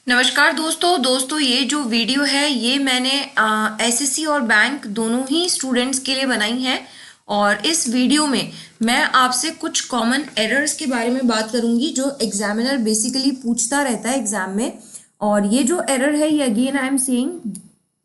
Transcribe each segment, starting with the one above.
नमस्कार दोस्तों ये जो वीडियो है ये मैंने एसएससी और बैंक दोनों ही स्टूडेंट्स के लिए बनाई है। और इस वीडियो में मैं आपसे कुछ कॉमन एरर्स के बारे में बात करूंगी जो एग्जामिनर बेसिकली पूछता रहता है एग्जाम में। और ये जो एरर है ये अगेन आई एम सेइंग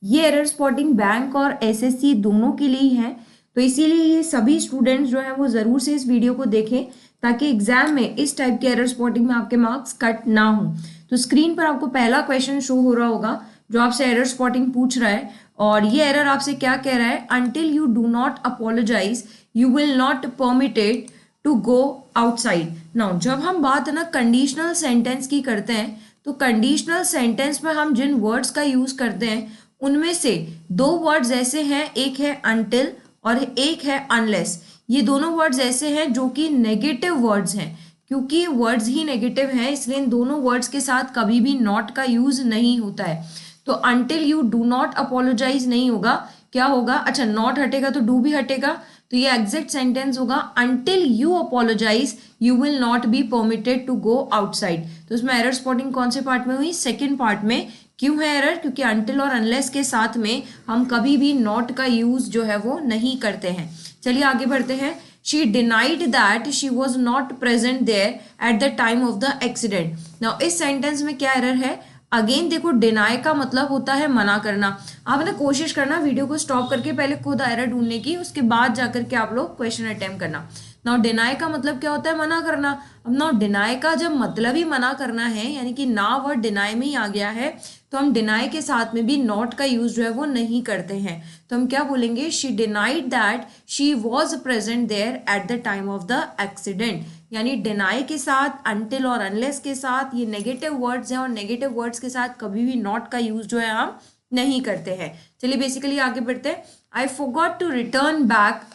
ये एरर स्पॉटिंग बैंक और एसएससी दोनों के लिए ही है। तो इसीलिए ये सभी स्टूडेंट्स जो है वो ज़रूर से इस वीडियो को देखें ताकि एग्जाम में इस टाइप के एरर स्पॉटिंग में आपके मार्क्स कट ना हो। तो स्क्रीन पर आपको पहला क्वेश्चन शो हो रहा होगा जो आपसे एरर स्पॉटिंग पूछ रहा है। और ये एरर आपसे क्या कह रहा है, until you do not apologise you will not permitted to go outside. Now जब हम बात है ना कंडीशनल सेंटेंस की करते हैं तो कंडीशनल सेंटेंस में हम जिन वर्ड्स का यूज करते हैं उनमें से दो वर्ड्स ऐसे हैं, एक है until और एक है unless। ये दोनों वर्ड्स ऐसे हैं जो कि नेगेटिव वर्ड्स हैं। क्योंकि वर्ड्स ही नेगेटिव हैं इसलिए इन दोनों वर्ड्स के साथ कभी भी नॉट का यूज नहीं होता है। तो until you do not apologize नहीं होगा, क्या होगा, अच्छा नॉट हटेगा तो डू भी हटेगा, तो ये एग्जैक्ट सेंटेंस होगा until you apologize you will not be permitted to go outside। तो इसमें एरर स्पॉटिंग कौन से पार्ट में हुई, सेकेंड पार्ट में। क्यों है एरर, क्योंकि until और unless के साथ में हम कभी भी नॉट का यूज जो है वो नहीं करते हैं। चलिए आगे बढ़ते हैं। She denied that she was not present there at the time of the accident। Now इस सेंटेंस में क्या एरर है, अगेन देखो डिनाई का मतलब होता है मना करना। आप ना कोशिश करना वीडियो को स्टॉप करके पहले खुद एरर ढूंढने की, उसके बाद जाकर के आप लोग क्वेश्चन अटेम्प्ट करना। नाउ डिनाई का मतलब क्या होता है, मना करना। अब नाउ डिनाई का जब मतलब ही मना करना है यानी कि ना वर्ड डिनाई में ही आ गया है तो हम डिनाई के साथ में भी नॉट का यूज जो है वो नहीं करते हैं। तो हम क्या बोलेंगे, she denied that she was present there at the time of the accident. यानी डिनाई के साथ until और unless के साथ ये नेगेटिव वर्ड्स हैं और नेगेटिव वर्ड्स के साथ कभी भी नॉट का यूज जो है हम नहीं करते हैं। चलिए बेसिकली आगे बढ़ते हैं। I forgot to return back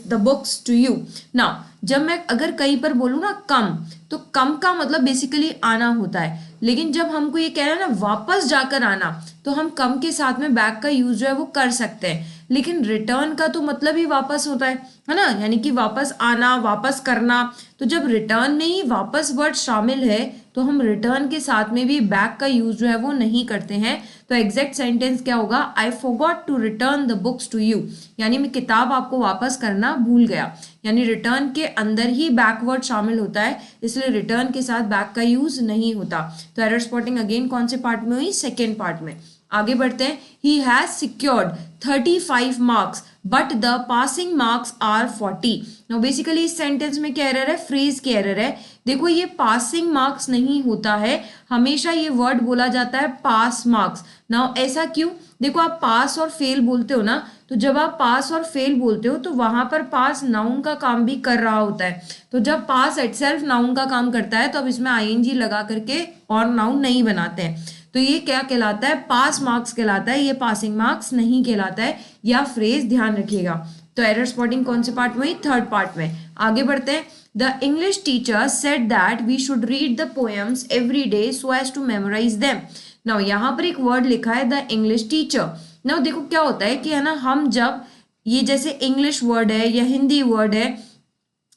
the books to you। Now जब मैं अगर कहीं पर बोलूँ ना कम, तो कम का मतलब बेसिकली आना होता है। लेकिन जब हमको ये कहना है ना वापस जाकर आना, तो हम कम के साथ में बैक का यूज जो है वो कर सकते हैं। लेकिन रिटर्न का तो मतलब ही वापस होता है ना, यानी कि वापस आना, वापस करना। तो जब रिटर्न में ही वापस वर्ड शामिल है तो हम रिटर्न के साथ में भी बैक का यूज जो है वो नहीं करते हैं। तो एग्जैक्ट सेंटेंस क्या होगा, I forgot to return the books to you, यानी मैं किताब आपको वापस करना भूल गया। यानी रिटर्न के अंदर ही बैकवर्ड शामिल होता है, इसलिए रिटर्न के साथ बैक का यूज नहीं होता। तो एरर स्पॉटिंग अगेन कौन से पार्ट में हुई, सेकेंड पार्ट में। आगे बढ़ते हैं। He has secured 35 marks but the passing marks are 40। Now basically इस सेंटेंस में क्या एरर है, फ्रेज की एरर है। देखो ये पासिंग मार्क्स नहीं होता है, हमेशा ये वर्ड बोला जाता है पास मार्क्स। नाउ ऐसा क्यों, देखो आप पास और फेल बोलते हो ना, तो जब आप पास और फेल बोलते हो तो वहां पर पास नाउन का काम भी कर रहा होता है। तो जब पास इटसेल्फ नाउन का काम करता है तो अब इसमें आईएनजी लगा करके और नाउन नहीं बनाते हैं। तो ये क्या कहलाता है, पास मार्क्स कहलाता है, ये पासिंग मार्क्स नहीं कहलाता है। या फ्रेज ध्यान रखिएगा। तो एरर स्पॉटिंग कौन से पार्ट में, थर्ड पार्ट में। आगे बढ़ते हैं। The English teacher said that we should read the poems every day so as to memorise them. Now यहाँ पर एक वर्ड लिखा है द इंग्लिश टीचर। नाउ देखो क्या होता है कि है ना, हम जब ये जैसे इंग्लिश वर्ड है या हिंदी वर्ड है,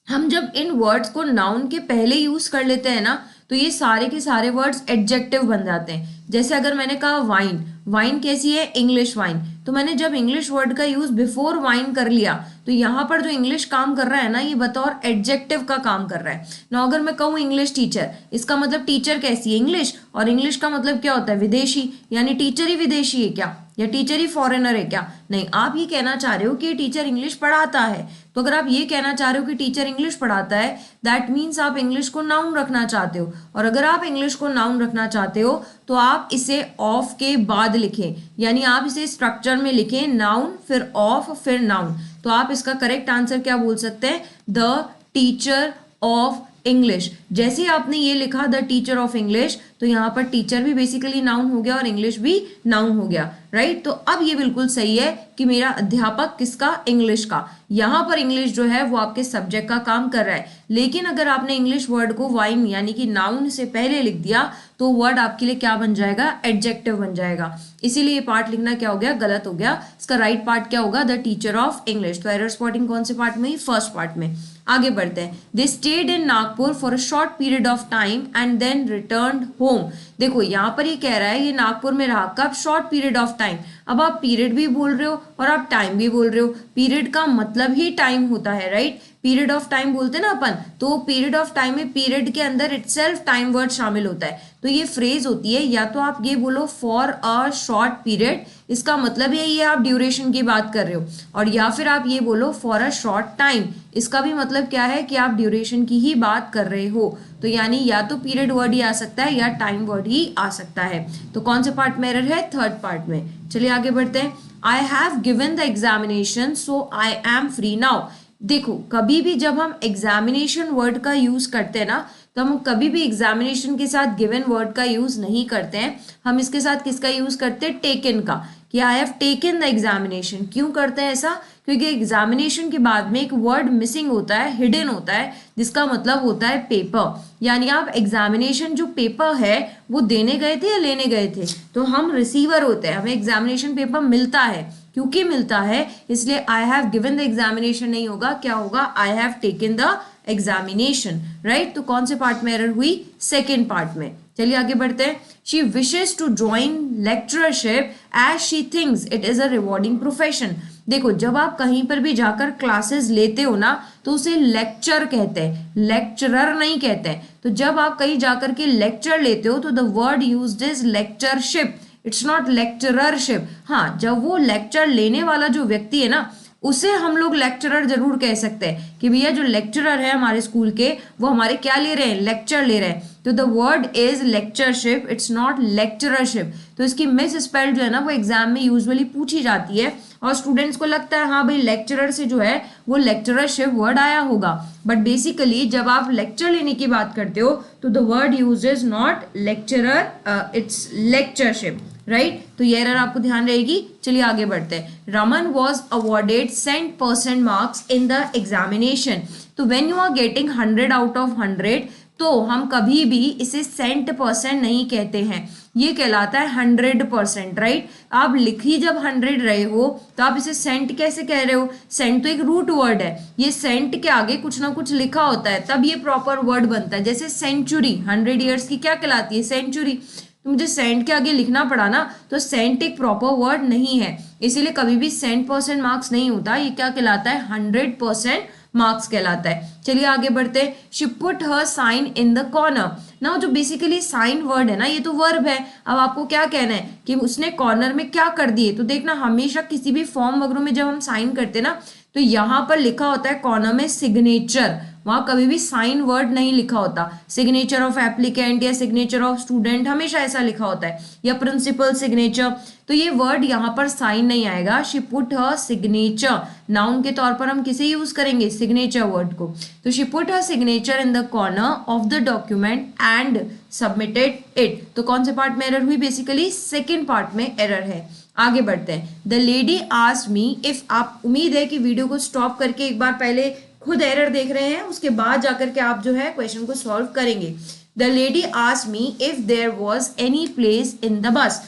हम जब इन वर्ड्स को नाउन के पहले यूज कर लेते हैं ना तो ये सारे के सारे वर्ड्स एडजेक्टिव बन जाते हैं। जैसे अगर मैंने कहा वाइन, वाइन कैसी है, इंग्लिश वाइन, तो मैंने जब इंग्लिश वर्ड का यूज बिफोर वाइन कर लिया तो यहाँ पर जो इंग्लिश काम कर रहा है ना ये बतौर एडजेक्टिव का काम कर रहा है ना। अगर मैं कहूँ इंग्लिश टीचर, इसका मतलब टीचर कैसी है, इंग्लिश, और इंग्लिश का मतलब क्या होता है, विदेशी, यानी टीचर ही विदेशी है क्या, या टीचर ही फॉरेनर है क्या, नहीं। आप ये कहना चाह रहे हो कि टीचर इंग्लिश पढ़ाता है। तो अगर आप ये कहना चाह रहे हो कि टीचर इंग्लिश पढ़ाता है, दैट मीन्स आप इंग्लिश को नाउन रखना चाहते हो। और अगर आप इंग्लिश को नाउन रखना चाहते हो तो आप इसे ऑफ के बाद लिखें, यानी आप इसे स्ट्रक्चर में लिखें, नाउन फिर ऑफ फिर नाउन। तो आप इसका करेक्ट आंसर क्या बोल सकते हैं, द टीचर ऑफ इंग्लिश। जैसे आपने ये लिखा द टीचर ऑफ इंग्लिश, तो यहाँ पर टीचर भी बेसिकली नाउन हो गया और इंग्लिश भी नाउन हो गया, राइट। तो अब ये बिल्कुल सही है कि मेरा अध्यापक किसका, इंग्लिश का। यहाँ पर इंग्लिश जो है वो आपके सब्जेक्ट का काम कर रहा है। लेकिन अगर आपने इंग्लिश वर्ड को वाइन यानी कि नाउन से पहले लिख दिया तो वर्ड आपके लिए क्या बन जाएगा, एडजेक्टिव बन जाएगा। इसीलिए ये पार्ट लिखना क्या हो गया, गलत हो गया। इसका राइट पार्ट क्या होगा, द टीचर ऑफ इंग्लिश। तो एरर स्पॉटिंग कौन से पार्ट में, फर्स्ट पार्ट में। आगे बढ़ते हैं। They stayed in Nagpur for a short period of time and then returned home. देखो यहाँ पर ये कह रहा है ये नागपुर में रहा कब, शॉर्ट पीरियड ऑफ टाइम। अब आप पीरियड भी बोल रहे हो और आप टाइम भी बोल रहे हो, पीरियड का मतलब ही टाइम होता है, राइट। पीरियड ऑफ टाइम बोलते हैं ना अपन, तो पीरियड ऑफ टाइम में पीरियड के अंदर इटसेल्फ टाइम वर्ड शामिल होता है। तो ये फ्रेज होती है, या तो आप ये बोलो फॉर अ शॉर्ट पीरियड, इसका मतलब यही है आप ड्यूरेशन की बात कर रहे हो, और या फिर आप ये बोलो फॉर अ शॉर्ट टाइम, इसका भी मतलब क्या है कि आप ड्यूरेशन की ही बात कर रहे हो। तो यानी या तो पीरियड वर्ड ही आ सकता है या टाइम वर्ड ही आ सकता है। तो कौन से पार्ट में एरर है, थर्ड पार्ट में। चलिए आगे बढ़ते हैं। I have given the examination so I am free now. देखो कभी भी जब हम एग्जामिनेशन वर्ड का यूज करते हैं ना, तो हम कभी भी एग्जामिनेशन के साथ गिवन वर्ड का यूज नहीं करते हैं, हम इसके साथ किसका यूज करते हैं, टेकन का, कि I have taken the examination. क्यों करते हैं ऐसा, क्योंकि एग्जामिनेशन के बाद में एक वर्ड मिसिंग होता है, हिडन होता है, जिसका मतलब होता है पेपर। यानी आप एग्जामिनेशन जो पेपर है वो देने गए थे या लेने गए थे, तो हम रिसीवर होते हैं, हमें एग्जामिनेशन पेपर मिलता है, क्योंकि मिलता है इसलिए I have given the examination नहीं होगा, क्या होगा, I have taken the examination, right. तो कौन से पार्ट में एरर हुई, सेकेंड पार्ट में। चलिए आगे बढ़ते हैं। She wishes to join lectureship as she thinks it is a rewarding profession. देखो जब आप कहीं पर भी जाकर क्लासेस लेते हो ना, तो उसे लेक्चर कहते हैं, लेक्चरर नहीं कहते हैं। तो जब आप कहीं जाकर के लेक्चर लेते हो तो the word used is lectureship, it's not lecturership. हाँ, जब वो लेक्चर लेने वाला जो व्यक्ति है ना, उसे हम लोग लेक्चरर जरूर कह सकते हैं कि भैया जो लेक्चरर है हमारे स्कूल के, वो हमारे क्या ले रहे हैं, लेक्चर ले रहे हैं। तो the word is lectureship, it's not lecturership. तो इसकी मिस स्पेल्ड जो है ना वो एग्जाम में यूजुअली पूछी जाती है, और स्टूडेंट्स को लगता है हाँ भाई लेक्चरर से जो है वो लेक्चररशिप वर्ड आया होगा, बट बेसिकली जब आप लेक्चर लेने की बात करते हो तो the word use is not lecturer, it's lectureship, right. तो ये एरर आपको ध्यान रहेगी। चलिए आगे बढ़ते हैं। Raman was awarded 100% marks in the examination. तो when you are getting 100 out of 100, तो हम कभी भी इसे 100% नहीं कहते हैं, ये कहलाता है 100%, राइट। आप लिख ही जब 100 रहे हो तो आप इसे सेंट कैसे कह रहे हो, सेंट तो एक रूट वर्ड है, ये सेंट के आगे कुछ ना कुछ लिखा होता है तब ये प्रॉपर वर्ड बनता है। जैसे सेंचुरी, 100 ईयर्स की क्या कहलाती है, सेंचुरी। तो मुझे सेंट के आगे लिखना पड़ा ना, तो सेंट एक प्रॉपर वर्ड नहीं है, इसीलिए कभी भी 100% मार्क्स नहीं होता, ये क्या कहलाता है, 100% मार्क्स कहलाता है। चलिए आगे बढ़ते हैं। She put her sign in the corner. ना जो बेसिकली साइन वर्ड है ना, ये तो वर्ब है। अब आपको क्या कहना है कि उसने कॉर्नर में क्या कर दिए। तो देखना हमेशा किसी भी फॉर्म वगैरह में जब हम साइन करते हैं ना, तो यहाँ पर लिखा होता है कॉर्नर में सिग्नेचर, वहां कभी भी साइन वर्ड नहीं लिखा होता। सिग्नेचर ऑफ एप्लीकेंट या सिग्नेचर ऑफ स्टूडेंट हमेशा ऐसा लिखा होता है, या प्रिंसिपल सिग्नेचर। तो ये वर्ड यहाँ पर साइन नहीं आएगा। She put her signature, noun के तौर पर हम किसे यूज करेंगे, सिग्नेचर वर्ड को। तो she put her signature in the corner of the document and submitted it. तो कौन से पार्ट में एरर हुई, बेसिकली सेकेंड पार्ट में एरर है। आगे बढ़ते हैं। The lady asked me if, आप उम्मीद है कि वीडियो को स्टॉप करके एक बार पहले खुद एरर देख रहे हैं, उसके बाद जाकर के आप जो है क्वेश्चन को सॉल्व करेंगे। The lady asked me if there was any place in the bus.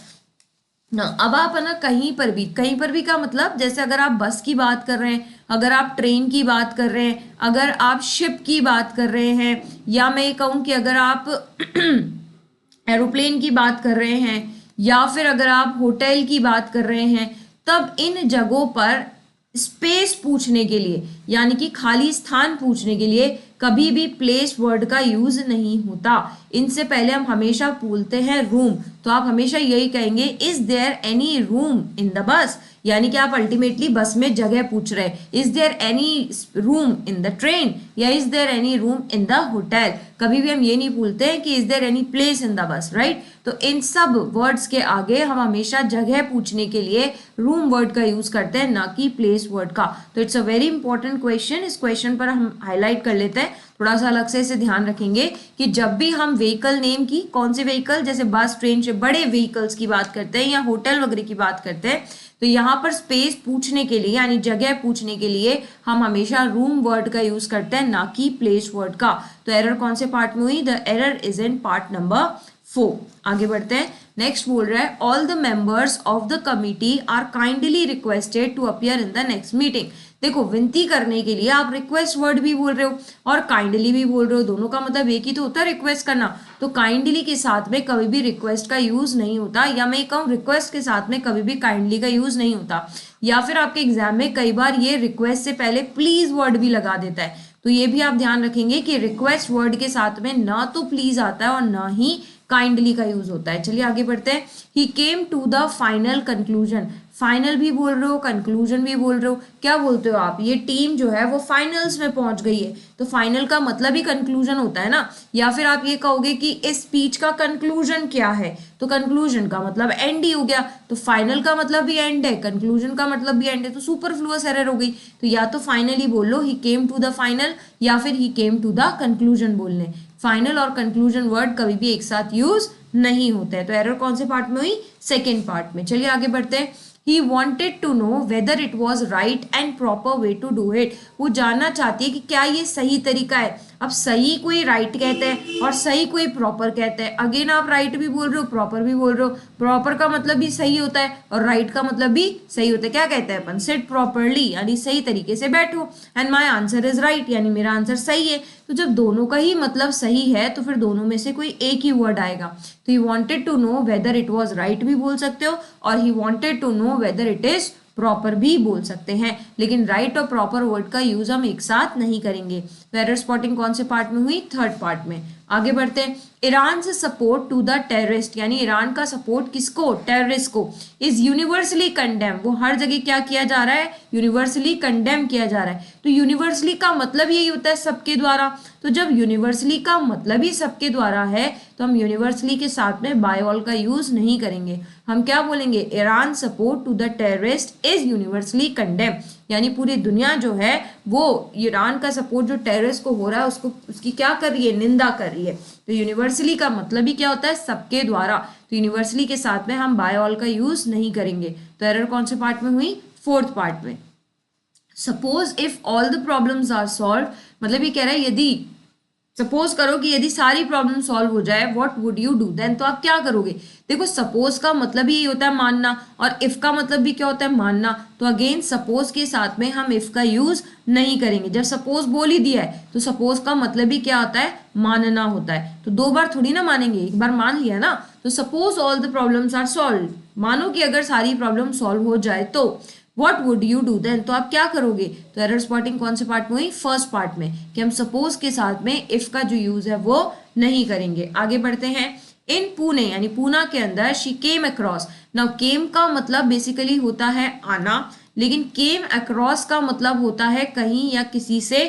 ना अब आप है ना कहीं पर भी का मतलब, जैसे अगर आप बस की बात कर रहे हैं, अगर आप ट्रेन की बात कर रहे हैं, अगर आप शिप की बात कर रहे हैं, या मैं ये कहूँ कि अगर आप एरोप्लेन की बात कर रहे हैं, या फिर अगर आप होटल की बात कर रहे हैं, तब इन जगहों पर स्पेस पूछने के लिए, यानी कि खाली स्थान पूछने के लिए कभी भी प्लेस वर्ड का यूज नहीं होता। इनसे पहले हम हमेशा बोलते हैं रूम, तो आप हमेशा यही कहेंगे is there any room in the bus, यानी कि आप अल्टीमेटली बस में जगह पूछ रहे हैं। Is there any room in the train, या is there any room in the hotel. कभी भी हम ये नहीं भूलते हैं कि is there any place in the bus, right. तो इन सब वर्ड्स के आगे हम हमेशा जगह पूछने के लिए रूम वर्ड का यूज करते हैं, ना कि प्लेस वर्ड का। तो it's a very important question. इस क्वेश्चन पर हम हाईलाइट कर लेते हैं, थोड़ा सा अलग से इसे ध्यान रखेंगे कि जब भी हम व्हीकल नेम की, कौन से व्हीकल, जैसे बस ट्रेन से बड़े व्हीकल्स की बात करते हैं या होटल वगैरह की बात करते हैं, तो यहाँ पर स्पेस पूछने के लिए यानी जगह पूछने के लिए हम हमेशा रूम वर्ड का यूज करते हैं, ना कि प्लेस वर्ड का। तो एरर कौन से पार्ट में हुई, the error is in part number 4। आगे बढ़ते हैं। नेक्स्ट बोल रहा है all the members of the committee are kindly requested to appear in the next meeting. देखो विनती करने के लिए आप रिक्वेस्ट वर्ड भी बोल रहे हो और काइंडली भी बोल रहे हो, दोनों का मतलब एक ही तो होता है रिक्वेस्ट करना। तो काइंडली के साथ में कभी भी रिक्वेस्ट का यूज नहीं होता, या मैं कहूँ रिक्वेस्ट के साथ में कभी भी काइंडली का यूज नहीं होता। या फिर आपके एग्जाम में कई बार ये रिक्वेस्ट से पहले प्लीज वर्ड भी लगा देता है, तो ये भी आप ध्यान रखेंगे कि रिक्वेस्ट वर्ड के साथ में ना तो प्लीज आता है और ना ही काइंडली का यूज होता है। चलिए आगे बढ़ते हैं। He came to the final conclusion, final भी बोल रहे हो, कंक्लूजन भी बोल रहे हो, क्या बोलते हो आप, ये टीम जो है वो फाइनल्स में पहुंच गई है, तो फाइनल का मतलब ही कंक्लूजन होता है ना। या फिर आप ये कहोगे कि इस स्पीच का कंक्लूजन क्या है, तो कंक्लूजन का मतलब एंड ही हो गया, तो फाइनल का मतलब भी एंड है, कंक्लूजन का मतलब भी एंड है, तो सुपरफ्लुअस एरर हो गई। तो या तो फाइनली बोल लो ही केम टू द फाइनल, या फिर ही केम टू द कंक्लूजन बोल लें। फाइनल और कंक्लूजन वर्ड कभी भी एक साथ यूज नहीं होते हैं। तो एरर कौन से पार्ट में हुई, सेकेंड पार्ट में। चलिए आगे बढ़ते हैं। He wanted to know whether it was right and proper way to do it. वो जानना चाहती है कि क्या ये सही तरीका है। अब सही कोई राइट कहते हैं और सही कोई प्रॉपर कहते हैं। अगेन आप राइट भी बोल रहे हो, प्रॉपर भी बोल रहे हो। प्रॉपर का मतलब भी सही होता है और राइट का मतलब भी सही होता है। क्या कहते हैं अपन, सिट प्रॉपरली, यानी सही तरीके से बैठो, and my answer is right, यानी मेरा आंसर सही है। तो जब दोनों का ही मतलब सही है तो फिर दोनों में से कोई एक ही वर्ड आएगा। तो he wanted to know whether it was right भी बोल सकते हो और he wanted to know whether it is proper भी बोल सकते हैं, लेकिन राइट और प्रॉपर वर्ड का यूज हम एक साथ नहीं करेंगे। तो एरर स्पॉटिंग कौन से पार्ट में हुई, थर्ड पार्ट में। आगे बढ़ते हैं। ईरान से सपोर्ट टू द टेररिस्ट, यानी ईरान का सपोर्ट किसको, टेररिस्ट को, इज यूनिवर्सली कंडेम, वो हर जगह क्या किया जा रहा है, यूनिवर्सली कंडेम किया जा रहा है। तो यूनिवर्सली का मतलब यही होता है सबके द्वारा, तो जब यूनिवर्सली का मतलब ही सबके द्वारा है तो हम यूनिवर्सली के साथ में बाय ऑल का यूज नहीं करेंगे। हम क्या बोलेंगे, Iran support to the terrorist is universally condemn, यानी पूरी दुनिया जो है वो ईरान का सपोर्ट जो टेररिस्ट को हो रहा है उसको, उसकी क्या कर रही है, निंदा कर रही है। तो यूनिवर्सली का मतलब ही क्या होता है, सबके द्वारा। तो यूनिवर्सली के साथ में हम बाय ऑल का यूज नहीं करेंगे। तो एरर कौन से पार्ट में हुई, फोर्थ पार्ट में। Suppose if all the problems are solve, मतलब ये कह रहा है यदि, सपोज करो कि यदि सारी प्रॉब्लम सॉल्व हो जाए, what would you do then, तो आप क्या करोगे। देखो सपोज का मतलब ही होता है मानना और इफ का मतलब भी क्या होता है, मानना। तो अगेन सपोज के साथ में हम इफ का यूज नहीं करेंगे। जब सपोज बोल ही दिया है तो सपोज का मतलब भी क्या होता है, मानना होता है। तो दो बार थोड़ी ना मानेंगे, एक बार मान लिया ना। तो suppose all the problems are solve, मानो कि अगर सारी प्रॉब्लम सॉल्व हो जाए तो What would you do then, तो आप क्या करोगे। तो एरर स्पॉटिंग कौन से पार्ट में हुई, फर्स्ट पार्ट में, कि हम सपोज के साथ में इफ का जो यूज है वो नहीं करेंगे। आगे बढ़ते हैं। इन पुणे, यानी पूना के अंदर शी केम अक्रॉस। नाउ केम का मतलब बेसिकली होता है आना, लेकिन केम अक्रॉस का मतलब होता है कहीं या किसी से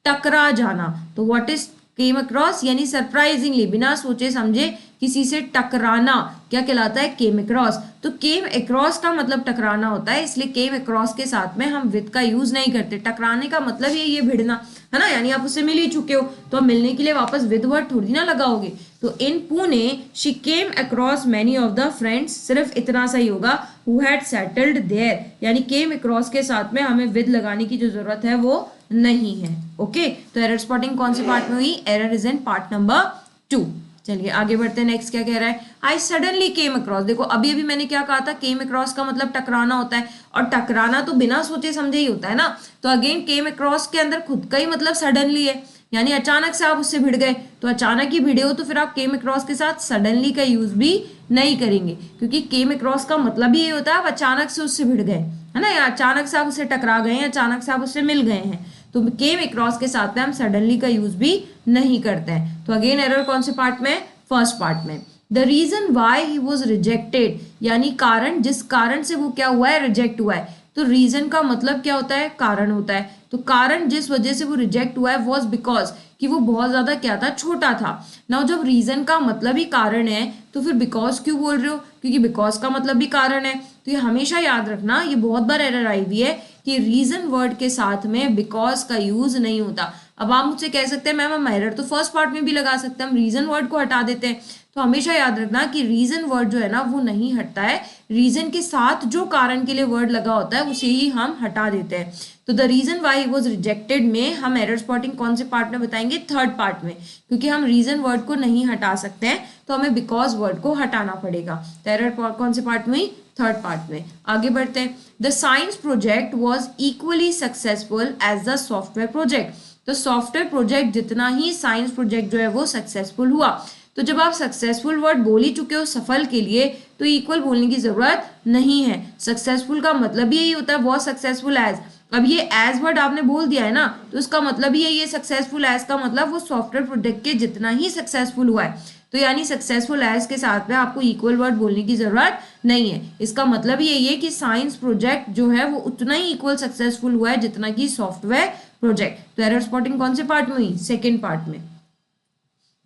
टकरा जाना। तो व्हाट इज केम अक्रॉस, यानी सरप्राइजिंगली, बिना सोचे समझे किसी से टकराना क्या कहलाता है, केम अक्रॉस। तो केम अक्रॉस का मतलब टकराना होता है, इसलिए केम अक्रॉस के साथ में हम विद का यूज नहीं करते। टकराने का मतलब ये भिड़ना है ना, यानी आप उससे मिल ही चुके हो तो आप मिलने के लिए वापस विद वर्ड थोड़ी ना लगाओगे। तो in Pune she came across many of the friends, सिर्फ इतना सही होगा, हु हैड सेटल्ड देयर, यानी केम अक्रॉस के साथ में हमें विद लगाने की जो जरूरत है वो नहीं है। ओके, तो एरर स्पॉटिंग कौन से पार्ट में हुई, error is in part number 2। चलिए आगे बढ़ते हैं। नेक्स्ट क्या कह रहा है, आई सडनली केम अक्रॉस। देखो अभी अभी मैंने क्या कहा था, केम अक्रॉस का मतलब टकराना होता है और टकराना तो बिना सोचे समझे ही होता है ना। तो अगेन केम अक्रॉस के अंदर खुद का ही मतलब सडनली है, यानी अचानक से आप उससे भिड़ गए। तो अचानक ही भिड़े हो तो फिर आप केम अक्रॉस के साथ सडनली का यूज भी नहीं करेंगे, क्योंकि केम अक्रॉस का मतलब ही ये होता है आप अचानक से उससे भिड़ गए, है ना, या अचानक से आप उससे टकरा गए हैं, अचानक से आप उससे मिल गए हैं। तो केम अक्रॉस के साथ में हम सडनली का यूज भी नहीं करते हैं। तो अगेन एरर कौन से पार्ट में, फर्स्ट पार्ट में। The reason why he was rejected, यानी कारण, जिस कारण से वो क्या हुआ है, रिजेक्ट हुआ है। तो रीजन का मतलब क्या होता है, कारण होता है। तो कारण जिस वजह से वो रिजेक्ट हुआ है वॉज बिकॉज, कि वो बहुत ज्यादा क्या था, छोटा था। नाउ जब रीजन का मतलब ही कारण है तो फिर बिकॉज क्यों बोल रहे हो, क्योंकि बिकॉज का मतलब भी कारण है। तो ये हमेशा याद रखना, ये बहुत बार एरर आई हुई है कि रीजन वर्ड के साथ में बिकॉज का यूज नहीं होता। अब आप मुझसे कह सकते हैं मैम हम एरर तो फर्स्ट पार्ट में भी लगा सकते हैं, हम रीजन वर्ड को हटा देते हैं। तो हमेशा याद रखना कि रीजन वर्ड जो है ना वो नहीं हटता है, रीजन के साथ जो कारण के लिए वर्ड लगा होता है उसे ही हम हटा देते हैं। तो the reason why was rejected में हम एरर स्पॉटिंग कौन से पार्ट में बताएंगे, थर्ड पार्ट में, क्योंकि हम रीजन वर्ड को नहीं हटा सकते हैं तो हमें बिकॉज वर्ड को हटाना पड़ेगा। तो एरर कौन से पार्ट में, थर्ड पार्ट में। आगे बढ़ते हैं। The science project was equally successful as the software project. तो सॉफ्टवेयर प्रोजेक्ट जितना ही साइंस प्रोजेक्ट जो है वो सक्सेसफुल हुआ। तो जब आप सक्सेसफुल वर्ड बोल ही चुके हो सफल के लिए तो इक्वल बोलने की जरूरत नहीं है। सक्सेसफुल का मतलब यही होता है वॉज सक्सेसफुल एज। अब ये एज वर्ड आपने बोल दिया है ना, तो इसका मतलब ही यही है। सक्सेसफुल एज का मतलब वो सॉफ्टवेयर प्रोजेक्ट के जितना ही सक्सेसफुल हुआ है। तो यानी सक्सेसफुल एज के साथ में आपको इक्वल वर्ड बोलने की जरूरत नहीं है। इसका मतलब यही है कि साइंस प्रोजेक्ट जो है वो उतना ही इक्वल सक्सेसफुल हुआ है जितना कि सॉफ्टवेयर प्रोजेक्ट। तो एरर स्पॉटिंग कौन से पार्ट में हुई? सेकेंड पार्ट में।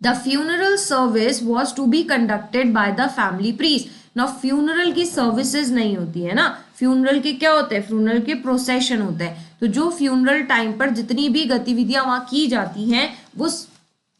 The funeral service was to be conducted by the family priest. ना फ्यूनरल की सर्विसेज नहीं होती है ना, फ्यूनरल के क्या होते हैं? फ्यूनरल के प्रोसेशन होते हैं। तो जो फ्यूनरल टाइम पर जितनी भी गतिविधियां वहां की जाती हैं वो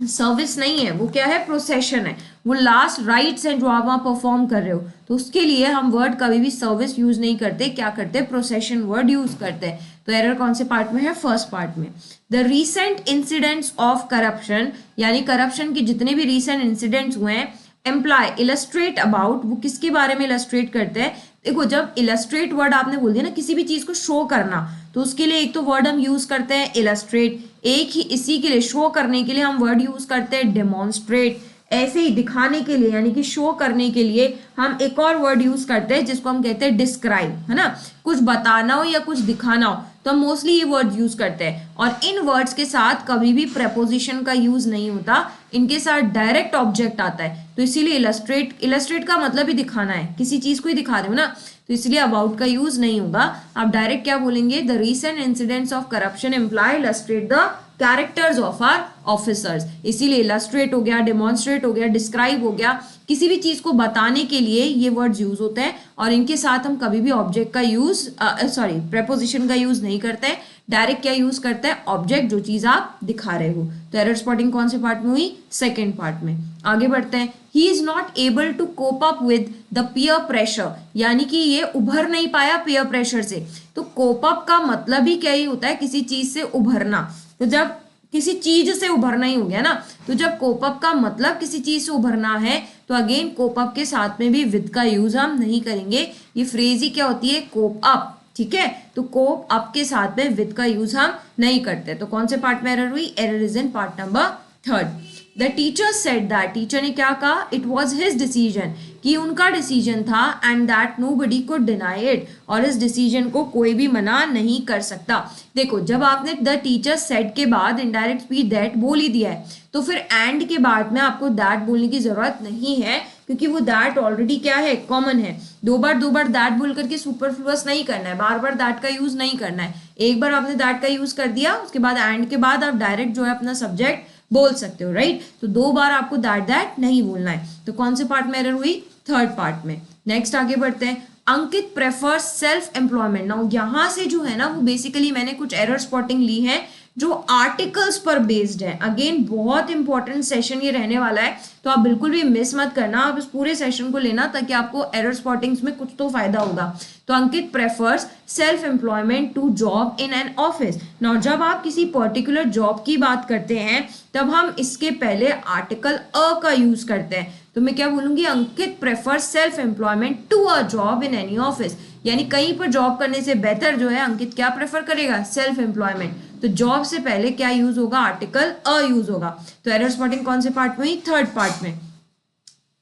सर्विस नहीं है, वो क्या है? प्रोसेशन है। वो लास्ट राइट्स हैं जो आप वहां परफॉर्म कर रहे हो। तो उसके लिए हम वर्ड कभी भी सर्विस यूज नहीं करते, क्या करते? प्रोसेशन वर्ड यूज करते हैं। तो एरर कौन से पार्ट में है? फर्स्ट पार्ट में। The recent incidents of corruption, यानी करप्शन के जितने भी रीसेंट इंसिडेंट्स हुए हैं, एम्प्लॉय इलस्ट्रेट अबाउट, वो किसके बारे में इलस्ट्रेट करते हैं? देखो जब इलस्ट्रेट वर्ड आपने बोल दिया ना, किसी भी चीज को शो करना, तो उसके लिए एक तो वर्ड हम यूज करते हैं इलस्ट्रेट, एक ही इसी के लिए शो करने के लिए हम वर्ड यूज करते हैं डेमोन्स्ट्रेट। ऐसे ही दिखाने के लिए यानी कि शो करने के लिए हम एक और वर्ड यूज करते हैं जिसको हम कहते हैं डिस्क्राइब, है ना। कुछ बताना हो या कुछ दिखाना हो तो हम मोस्टली ये वर्ड यूज करते हैं। और इन वर्ड्स के साथ कभी भी प्रेपोजिशन का यूज नहीं होता, इनके साथ डायरेक्ट ऑब्जेक्ट आता है। तो इसीलिए इलस्ट्रेट का मतलब ही दिखाना है, किसी चीज को ही दिखा रहे हो ना, तो इसलिए अबाउट का यूज नहीं होगा। आप डायरेक्ट क्या बोलेंगे? The recent incidents of corruption employ illustrate the characters of our officers. इसीलिए इलस्ट्रेट हो गया, डेमोन्स्ट्रेट हो गया, डिस्क्राइब हो गया, किसी भी चीज को बताने के लिए ये वर्ड्स यूज होते हैं। और इनके साथ हम कभी भी ऑब्जेक्ट का यूज प्रेपोजिशन का यूज नहीं करते हैं। डायरेक्ट क्या यूज करते हैं? ऑब्जेक्ट, जो चीज आप दिखा रहे हो। तो एरर स्पॉटिंग कौन से पार्ट में हुई? सेकेंड पार्ट में। आगे बढ़ते हैं। He is not able to cope up with the peer pressure, यानी कि ये उभर नहीं पाया पीयर प्रेशर से। तो कोप अप का मतलब ही क्या ही होता है? किसी चीज से उभरना। तो जब किसी चीज से उभरना ही हो गया ना, तो जब कोप अप का मतलब किसी चीज से उभरना है तो अगेन कोप अप के साथ में भी विद का यूज हम नहीं करेंगे। ये फ्रेज ही क्या होती है? कोप अप, ठीक है। तो कोप अप के साथ में विद का यूज हम नहीं करते। तो कौन से पार्ट में एरर हुई? Error is in part number third. The teacher said that, teacher ने क्या कहा? इट वॉज हिज डिसीजन, कि उनका डिसीजन था, and that nobody could deny it, और इस डिसीजन को कोई भी मना नहीं कर सकता। देखो जब आपने द टीचर सेड के बाद इनडायरेक्ट स्पीच दैट बोल ही दिया है, तो फिर एंड के बाद में आपको दैट बोलने की जरूरत नहीं है, क्योंकि वो दैट ऑलरेडी क्या है? कॉमन है। दो बार दैट बोल करके सुपरफ्लुअस नहीं करना है, बार बार दैट का यूज नहीं करना है। एक बार आपने दैट का यूज कर दिया, उसके बाद एंड के बाद आप डायरेक्ट जो है अपना सब्जेक्ट बोल सकते हो, राइट। तो दो बार आपको दैट नहीं बोलना है। तो कौन से पार्ट में एरर हुई? थर्ड पार्ट में। नेक्स्ट आगे बढ़ते हैं। अंकित प्रेफर्स सेल्फ एम्प्लॉयमेंट। नाउ यहाँ से जो है ना वो बेसिकली मैंने कुछ एरर स्पॉटिंग ली है जो आर्टिकल्स पर बेस्ड है। अगेन बहुत इंपॉर्टेंट सेशन ये रहने वाला है, तो आप बिल्कुल भी मिस मत करना। आप इस पूरे सेशन को लेना ताकि आपको एरर स्पॉटिंग्स में कुछ तो फायदा होगा। तो Ankit prefers self employment to job in an office. Now जब आप किसी पर्टिकुलर जॉब की बात करते हैं तब हम इसके पहले आर्टिकल अ का यूज करते हैं। तो मैं क्या बोलूंगी? Ankit prefers self employment to a job in any office, यानी कहीं पर जॉब करने से बेहतर जो है अंकित क्या प्रेफर करेगा? Self employment. तो जॉब से पहले क्या यूज होगा? आर्टिकल अ यूज होगा। तो एरर स्पॉटिंग कौन से पार्ट में हुई? थर्ड पार्ट में।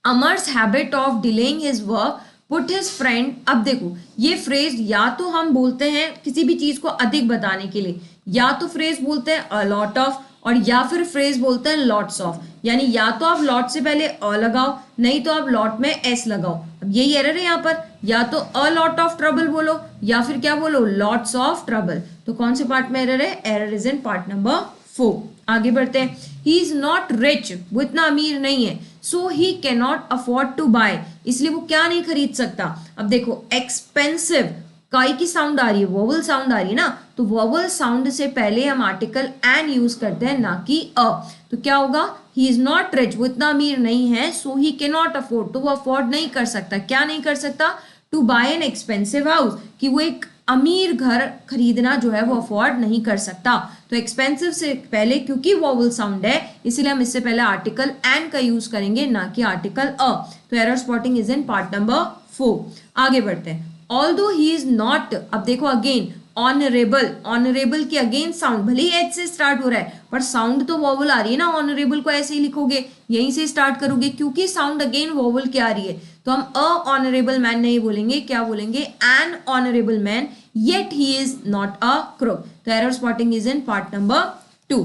Amar's habit of delaying his work put his friend. अब देखो ये फ्रेज या तो हम बोलते हैं किसी भी चीज को अधिक बताने के लिए, या तो फ्रेज बोलते हैं अ लॉट ऑफ, और या फिर फ्रेज बोलते हैं लॉट्स ऑफ। यानी या तो आप लॉट से पहले अ लगाओ, नहीं तो आप लॉट में एस लगाओ। अब यही एरर है यहाँ पर, या तो अ लॉट ऑफ ट्रबल बोलो या फिर क्या बोलो? Lots of trouble. तो कौन से पार्ट में एरर है? Error is in part number 4। आगे बढ़ते हैं। ही इज नॉट रिच, वो इतना अमीर नहीं है, so he can not afford to buy, इसलिए वो क्या नहीं खरीद सकता। अब देखो एक्सपेंसिव काई की साउंड आ रही है, वोवल साउंड आ रही है ना, तो वोवल साउंड से पहले हम आर्टिकल एन यूज करते हैं, ना कि अ। तो क्या होगा? ही इज नॉट रिच, वो इतना अमीर नहीं है, so he can not afford, तो वो अफोर्ड नहीं कर सकता। क्या नहीं कर सकता? To buy an expensive house, कि वो एक अमीर घर खरीदना जो है वो अफोर्ड नहीं कर सकता। तो एक्सपेंसिव से पहले क्योंकि वोवल साउंड है इसलिए हम इससे पहले आर्टिकल एन का यूज करेंगे ना कि आर्टिकल अ। तो error spotting is in part number 4। आगे बढ़ते हैं। ऑल्दो ही इज नॉट, अब देखो अगेन ऑनरेबल, ऑनरेबल की अगेन साउंड भले ही एच से स्टार्ट हो रहा है पर साउंड तो वोवल आ रही है ना, ऑनरेबल को ऐसे ही लिखोगे, यहीं से स्टार्ट करोगे क्योंकि साउंड अगेन वोवल क्या आ रही है। तो हम अ ऑनरेबल मैन नहीं बोलेंगे, क्या बोलेंगे, N honourable man, yet he is not a crook. The error spotting is in part number 2.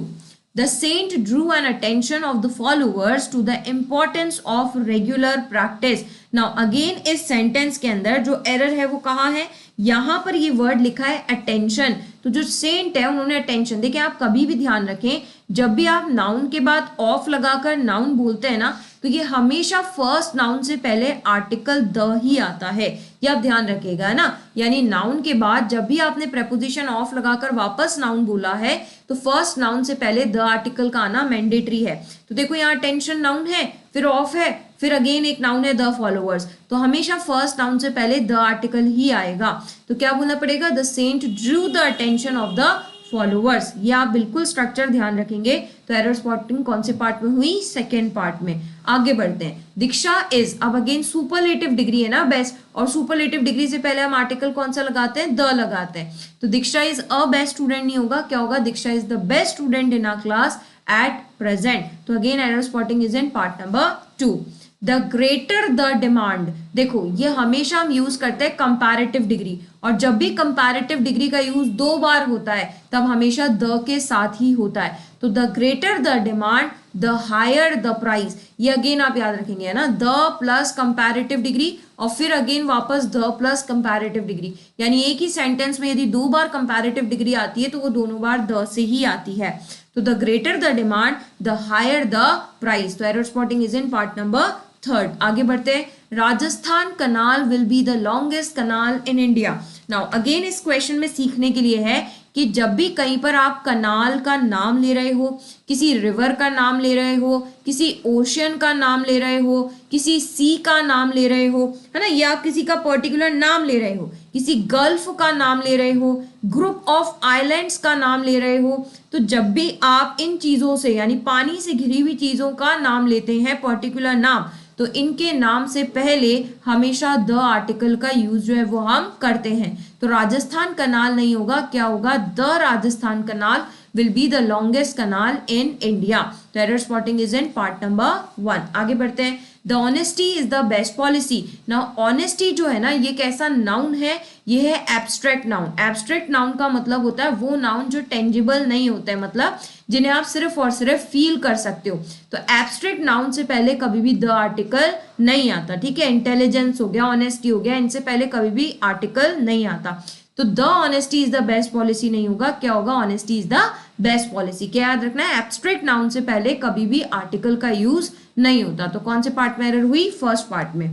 The saint drew an attention of the followers to the importance of regular practice. Now again इस sentence के अंदर जो error है वो कहाँ है, यहाँ पर ये word लिखा है attention। तो जो saint है उन्होंने attention, देखिए आप कभी भी ध्यान रखें जब भी आप noun के बाद off लगाकर noun बोलते हैं ना तो ये हमेशा फर्स्ट नाउन से पहले आर्टिकल द ही आता है, ये आप ध्यान रखिएगा ना। यानी नाउन के बाद जब भी आपने प्रेपोजिशन ऑफ लगाकर वापस नाउन बोला है तो फर्स्ट नाउन से पहले द आर्टिकल का आना मैंडेटरी है। तो देखो यहाँ टेंशन नाउन है, फिर ऑफ है, फिर अगेन एक नाउन है द फॉलोअर्स, तो हमेशा फर्स्ट नाउन से पहले द आर्टिकल ही आएगा। तो क्या बोलना पड़ेगा, the saint drew the attention of the followers. ये आप बिल्कुल स्ट्रक्चर ध्यान रखेंगे। तो एरर स्पॉटिंग कौन से पार्ट में हुई, सेकेंड पार्ट में। आगे बढ़ते हैं। दीक्षा इज, अब अगेन सुपरलेटिव डिग्री है ना बेस्ट, और सुपरलेटिव डिग्री से पहले हम आर्टिकल कौन सा लगाते हैं, द लगाते हैं। तो Diksha is a best student नहीं होगा, क्या होगा, Diksha is the best student in our class at present. तो again error spotting is in part number 2। The greater the demand, देखो ये हमेशा हम यूज करते हैं कंपैरेटिव डिग्री, और जब भी कंपैरेटिव डिग्री का यूज 2 बार होता है तब हमेशा द के साथ ही होता है। तो the greater the demand the higher the price, ये अगेन आप याद रखेंगे है ना, द प्लस कंपैरेटिव डिग्री और फिर अगेन वापस द प्लस कंपैरेटिव डिग्री। यानी एक ही सेंटेंस में यदि 2 बार कंपैरेटिव डिग्री आती है तो वो दोनों बार द से ही आती है। तो the greater the demand the higher the price. तो error spotting is in part number 3। आगे बढ़ते हैं। Rajasthan canal will be the longest canal in India. Now again इस क्वेश्चन में सीखने के लिए है कि जब भी कहीं पर आप कनाल का नाम ले रहे हो, किसी रिवर का नाम ले रहे हो, किसी ओशियन का नाम ले रहे हो, किसी सी का नाम ले रहे हो, है ना, या आप किसी का पर्टिकुलर नाम ले रहे हो, किसी गल्फ का नाम ले रहे हो, ग्रुप ऑफ आइलैंड्स का नाम ले रहे हो, तो जब भी आप इन चीजों से यानी पानी से घिरी हुई चीजों का नाम लेते हैं पर्टिकुलर नाम, तो इनके नाम से पहले हमेशा द आर्टिकल का यूज जो है वो हम करते हैं। तो राजस्थान कनाल नहीं होगा, क्या होगा, the Rajasthan canal will be the longest canal in India. तो error spotting is in part number 1। आगे बढ़ते हैं। The honesty is the best policy. ना ऑनेस्टी जो है ना ये कैसा नाउन है, ये है एब्स्ट्रैक्ट नाउन। एब्स्ट्रैक्ट नाउन का मतलब होता है वो नाउन जो टेंजिबल नहीं होते हैं, मतलब जिन्हें आप सिर्फ और सिर्फ फील कर सकते हो। तो एब्स्ट्रैक्ट नाउन से पहले कभी भी द आर्टिकल नहीं आता, ठीक है। इंटेलिजेंस हो गया, ऑनेस्टी हो गया, इनसे पहले कभी भी आर्टिकल नहीं आता। तो the honesty is the best policy नहीं होगा, क्या होगा, honesty is the best policy. क्या याद रखना है, एब्स्ट्रैक्ट नाउन से पहले कभी भी आर्टिकल का यूज नहीं होता। तो कौन से पार्ट में एरर हुई, फर्स्ट पार्ट में।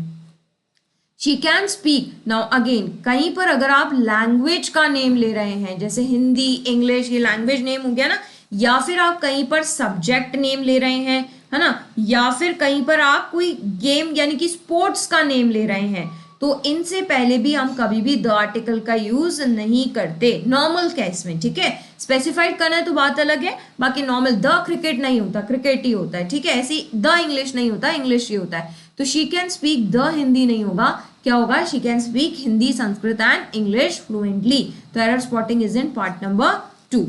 She can speak. Now again कहीं पर अगर आप लैंग्वेज का नेम ले रहे हैं, जैसे हिंदी, इंग्लिश, ये लैंग्वेज नेम हो गया ना, या फिर आप कहीं पर सब्जेक्ट नेम ले रहे हैं, है ना, या फिर कहीं पर आप कोई गेम यानी कि स्पोर्ट्स का नेम ले रहे हैं, तो इनसे पहले भी हम कभी भी द आर्टिकल का यूज नहीं करते नॉर्मल केस में, ठीक है। स्पेसिफाइड करना है तो बात अलग है, बाकी नॉर्मल द क्रिकेट नहीं होता, क्रिकेट ही होता है, ठीक है। ऐसे द इंग्लिश नहीं होता, इंग्लिश ही होता है। तो she can speak the Hindi नहीं होगा, क्या होगा, she can speak Hindi, Sanskrit and English fluently. तो error spotting is in part number 2।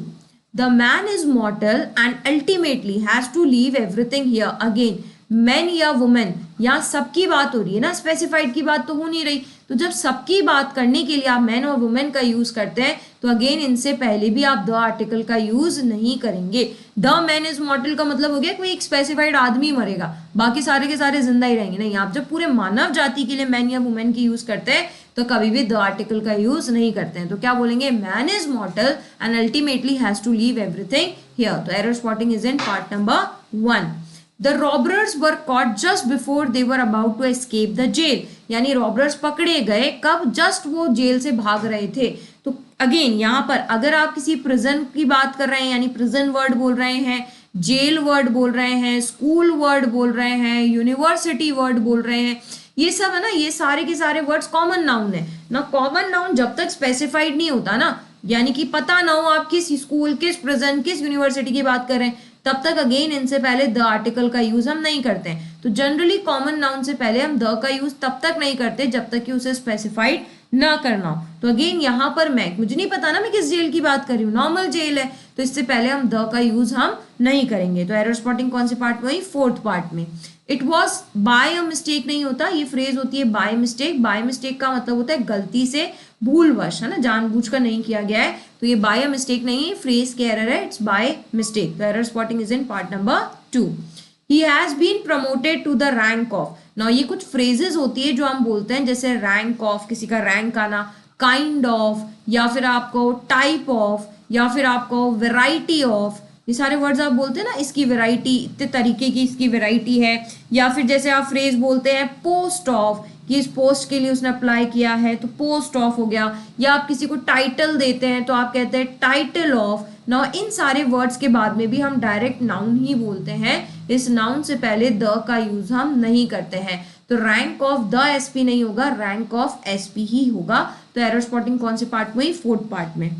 The man is mortal and ultimately has to leave everything here. Again, men या women, यहाँ सबकी बात हो रही है ना, स्पेसिफाइड की बात तो हो नहीं रही। तो जब सबकी बात करने के लिए आप मैन और वुमेन का यूज करते हैं तो अगेन इनसे पहले भी आप द आर्टिकल का यूज नहीं करेंगे। द मैन इज मॉर्टल का मतलब हो गया कोई एक स्पेसिफाइड आदमी मरेगा, बाकी सारे के सारे जिंदा ही रहेंगे। नहीं, आप जब पूरे मानव जाति के लिए मैन या वुमेन की यूज करते हैं तो कभी भी द आर्टिकल का यूज नहीं करते हैं। तो क्या बोलेंगे, man is mortal and ultimately has to leave everything here. तो error spotting is in part number 1। The robbers were caught just before they were about to escape the jail. यानी robbers पकड़े गए कब, जस्ट वो jail से भाग रहे थे। तो अगेन यहाँ पर अगर आप किसी प्रिजन की बात कर रहे हैं यानी प्रिजन वर्ड बोल रहे हैं, जेल वर्ड बोल रहे हैं, स्कूल वर्ड बोल रहे हैं, यूनिवर्सिटी वर्ड बोल रहे हैं, ये सब है ना, ये सारे के सारे वर्ड्स कॉमन नाउन है ना। कॉमन नाउन जब तक स्पेसिफाइड नहीं होता ना, यानी कि पता ना हो आप किस स्कूल, किस प्रिजन, किस यूनिवर्सिटी की बात कर रहे हैं, तब तक अगेन इनसे पहले द आर्टिकल का यूज हम नहीं करते हैं। तो जनरली कॉमन नाउन से पहले हम द का यूज तब तक नहीं करते जब तक कि उसे स्पेसिफाइड ना करना हो। तो अगेन यहाँ पर मुझे नहीं पता ना मैं किस जेल की बात कर रही हूँ, नॉर्मल जेल है, तो इससे पहले हम द का यूज हम नहीं करेंगे। तो एरर स्पॉटिंग कौन से पार्ट में हुई? फोर्थ पार्ट में। It was by a mistake नहीं होता, ये फ्रेज होती है बाय मिस्टेक। बाय मिस्टेक का मतलब होता है गलती से, भूलवश, है ना, जानबूझकर नहीं किया गया है। तो ये बाय अ मिस्टेक नहीं है, फ्रेज के एरर है, इट्स बाय मिस्टेक। तो error spotting is in part number 2। He has been promoted to the rank of. Now ये कुछ फ्रेजेस होती है जो हम बोलते हैं, जैसे रैंक ऑफ, किसी का रैंक आना, काइंड ऑफ, या फिर आपको टाइप ऑफ, या फिर आपको वेराइटी ऑफ, ये सारे वर्ड्स आप बोलते हैं ना, इसकी वेराइटी, इतने तरीके की इसकी वेराइटी है। या फिर जैसे आप फ्रेज बोलते हैं पोस्ट ऑफ, कि इस पोस्ट के लिए उसने अप्लाई किया है तो पोस्ट ऑफ हो गया। या आप किसी को टाइटल देते हैं तो आप कहते हैं टाइटल ऑफ। नाउ इन सारे वर्ड्स के बाद में भी हम डायरेक्ट नाउन ही बोलते हैं, इस नाउन से पहले द का यूज हम नहीं करते हैं। तो रैंक ऑफ द एसपी नहीं होगा, रैंक ऑफ एसपी ही होगा। तो एरर स्पॉटिंग कौन से पार्ट में? फोर्थ पार्ट में।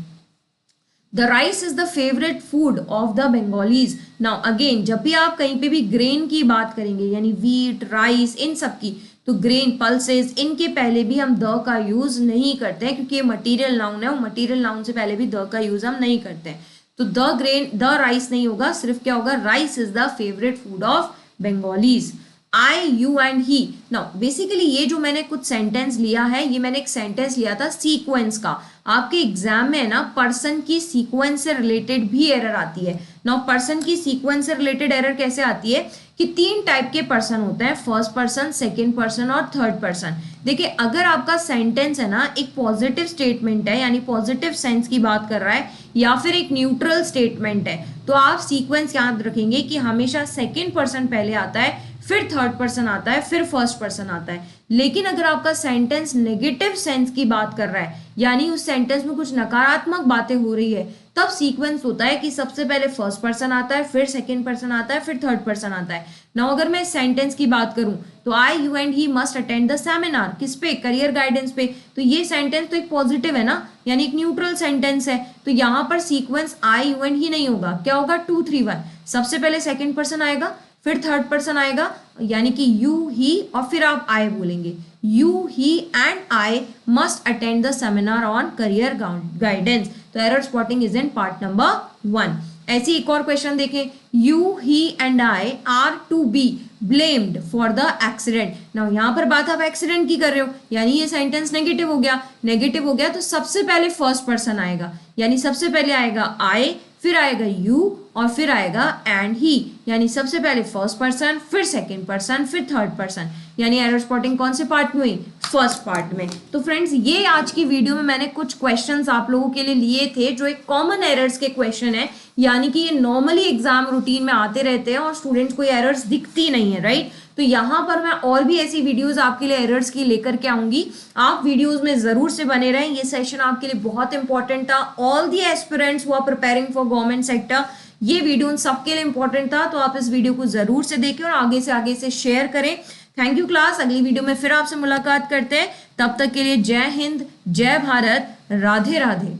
The rice is the favourite food of the Bengalis. Now again जब भी आप कहीं पे भी ग्रेन की बात करेंगे, यानी वीट, राइस, इन सब की, तो ग्रेन, पल्सेस, इनके पहले भी हम द का यूज नहीं करते हैं, क्योंकि ये मटीरियल नाउन है, और मटीरियल नाउन से पहले भी द का यूज हम नहीं करते हैं। तो द ग्रेन, द राइस नहीं होगा, सिर्फ क्या होगा? Rice is the favourite food of Bengalis. I, you and he. Now basically ये जो मैंने कुछ सेंटेंस लिया है, ये मैंने एक सेंटेंस लिया था सीक्वेंस का। आपके एग्जाम में ना पर्सन की सीक्वेंस से रिलेटेड भी एरर आती है। नाउ पर्सन की सीक्वेंस से रिलेटेड एरर कैसे आती है कि 3 टाइप के पर्सन होते हैं, फर्स्ट पर्सन, सेकंड पर्सन और थर्ड पर्सन। देखिए अगर आपका सेंटेंस है ना एक पॉजिटिव स्टेटमेंट है, यानी पॉजिटिव सेंस की बात कर रहा है, या फिर एक न्यूट्रल स्टेटमेंट है, तो आप सीक्वेंस याद रखेंगे कि हमेशा सेकंड पर्सन पहले आता है, फिर थर्ड पर्सन आता है, फिर फर्स्ट पर्सन आता है। लेकिन अगर आपका सेंटेंस नेगेटिव सेंस की बात कर रहा है, यानी उस सेंटेंस में कुछ नकारात्मक बातें हो रही है, तब सीक्वेंस होता है कि सबसे पहले फर्स्ट पर्सन आता है, फिर सेकंड पर्सन आता है, फिर थर्ड पर्सन आता है। नाउ अगर मैं सेंटेंस की बात करूं तो I, you and he must attend the seminar, किस पे? करियर गाइडेंस पे। तो ये सेंटेंस तो एक पॉजिटिव है ना, यानी एक न्यूट्रल सेंटेंस है, तो यहाँ पर सीक्वेंस आई, यू एंड ही नहीं होगा, क्या होगा? 2 3 1। सबसे पहले सेकंड पर्सन आएगा, फिर थर्ड पर्सन आएगा, यानी कि यू, ही, और फिर आप आई बोलेंगे। You, he and I must attend the seminar on career guidance. तो error spotting is in part number 1। ऐसे एक और क्वेश्चन देखें, you, he and I are to be blamed for the accident. Now यहाँ पर बात आप एक्सीडेंट की कर रहे हो, यानी ये सेंटेंस नेगेटिव हो गया। नेगेटिव हो गया तो सबसे पहले फर्स्ट पर्सन आएगा, यानी सबसे पहले आएगा आई, फिर आएगा यू, और फिर आएगा एंड ही, यानी सबसे पहले फर्स्ट पर्सन, फिर सेकंड पर्सन, फिर थर्ड पर्सन। यानी एरर स्पॉटिंग कौन से पार्ट में हुई? फर्स्ट पार्ट में। तो फ्रेंड्स ये आज की वीडियो में मैंने कुछ क्वेश्चंस आप लोगों के लिए लिए थे जो एक कॉमन एरर्स के क्वेश्चन है, यानी कि ये नॉर्मली एग्जाम रूटीन में आते रहते हैं और स्टूडेंट्स को ये एरर्स दिखती नहीं है, राइट। तो यहाँ पर मैं और भी ऐसी वीडियोस आपके लिए एरर्स की लेकर के आऊंगी, आप वीडियोस में जरूर से बने रहें। ये सेशन आपके लिए बहुत इंपॉर्टेंट था। All the aspirants who are preparing for government sector, ये वीडियो उन सबके लिए इंपॉर्टेंट था। तो आप इस वीडियो को जरूर से देखें और आगे से शेयर करें। Thank you class. अगली वीडियो में फिर आपसे मुलाकात करते हैं, तब तक के लिए जय हिंद, जय भारत, राधे राधे।